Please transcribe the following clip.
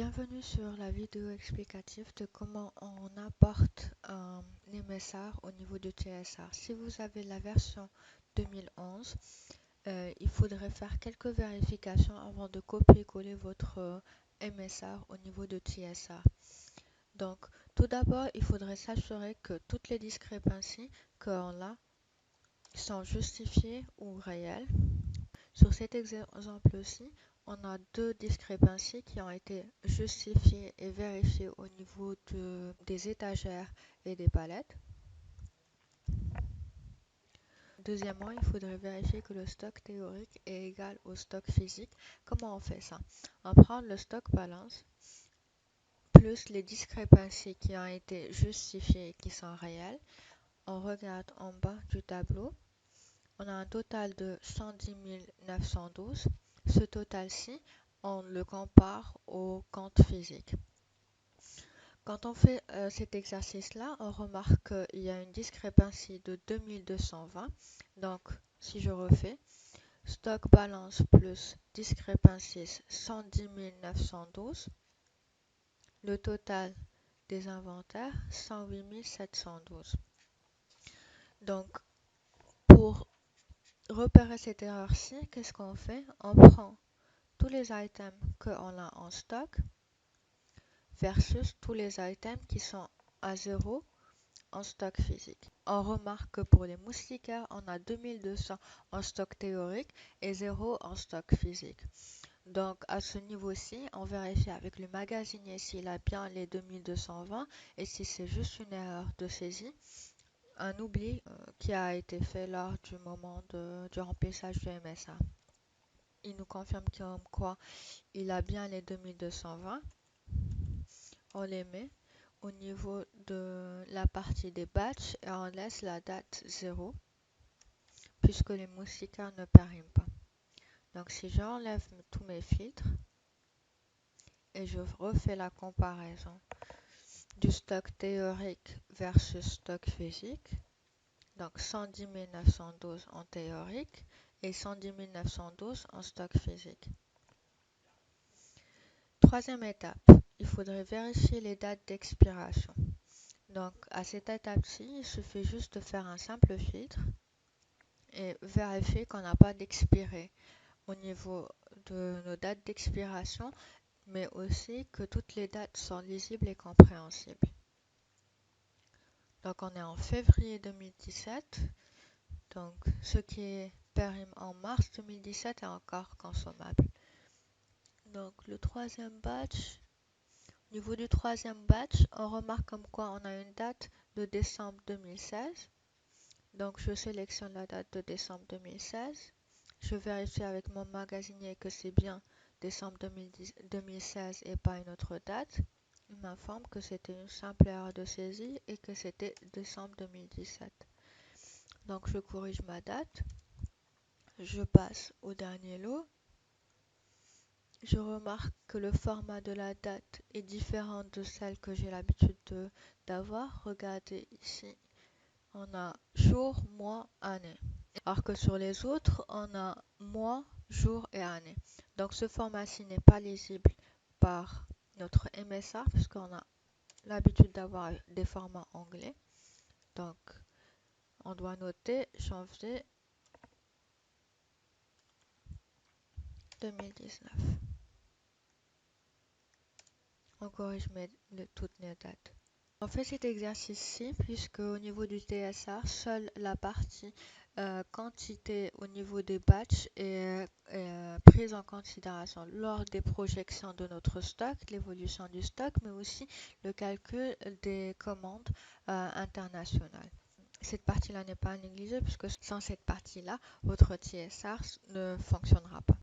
Bienvenue sur la vidéo explicative de comment on apporte un MSR au niveau du TSR. Si vous avez la version 2011, il faudrait faire quelques vérifications avant de copier-coller votre MSR au niveau de TSR. Donc, tout d'abord, il faudrait s'assurer que toutes les discrepancies qu'on a sont justifiées ou réelles. Sur cet exemple-ci, on a deux discrepancies qui ont été justifiées et vérifiées au niveau des étagères et des palettes. Deuxièmement, il faudrait vérifier que le stock théorique est égal au stock physique. Comment on fait ça? On prend le stock balance plus les discrepancies qui ont été justifiées et qui sont réelles. On regarde en bas du tableau. On a un total de 110 912. Ce total-ci, on le compare au compte physique. Quand on fait cet exercice-là, on remarque qu'il y a une discrépancie de 2220. Donc, si je refais, stock balance plus discrepancies 110 912. Le total des inventaires, 108 712. Donc, pour repérer cette erreur-ci, qu'est-ce qu'on fait? On prend tous les items qu'on a en stock versus tous les items qui sont à zéro en stock physique. On remarque que pour les moustiquaires, on a 2200 en stock théorique et 0 en stock physique. Donc à ce niveau-ci, on vérifie avec le magasinier s'il a bien les 2220 et si c'est juste une erreur de saisie, un oubli qui a été fait lors du moment du remplissage du MSA. Il nous confirme comme quoi il a bien les 2220. On les met au niveau de la partie des batchs et on laisse la date 0 puisque les moustiquaires ne périment pas. Donc si j'enlève tous mes filtres et je refais la comparaison du stock théorique versus stock physique, donc 110 912 en théorique et 110 912 en stock physique. Troisième étape, il faudrait vérifier les dates d'expiration. Donc à cette étape-ci, il suffit juste de faire un simple filtre et vérifier qu'on n'a pas d'expiré au niveau de nos dates d'expiration, mais aussi que toutes les dates sont lisibles et compréhensibles. Donc on est en février 2017, donc ce qui est périm en mars 2017 est encore consommable. Donc le troisième batch, au niveau du troisième batch, on remarque comme quoi on a une date de décembre 2016. Donc je sélectionne la date de décembre 2016. Je vérifie avec mon magasinier que c'est bien décembre 2016 et pas une autre date. Il m'informe que c'était une simple erreur de saisie et que c'était décembre 2017. Donc je corrige ma date. Je passe au dernier lot. Je remarque que le format de la date est différent de celle que j'ai l'habitude d'avoir. Regardez ici, on a jour, mois, année. Alors que sur les autres, on a mois, jour et année. Donc ce format-ci n'est pas lisible par notre MSA puisqu'on a l'habitude d'avoir des formats anglais. Donc on doit noter janvier 2019. On corrige toutes les dates. On fait cet exercice-ci puisque au niveau du TSR, seule la partie quantité au niveau des batchs est prise en considération lors des projections de notre stock, l'évolution du stock, mais aussi le calcul des commandes internationales. Cette partie-là n'est pas négligée puisque sans cette partie-là, votre TSR ne fonctionnera pas.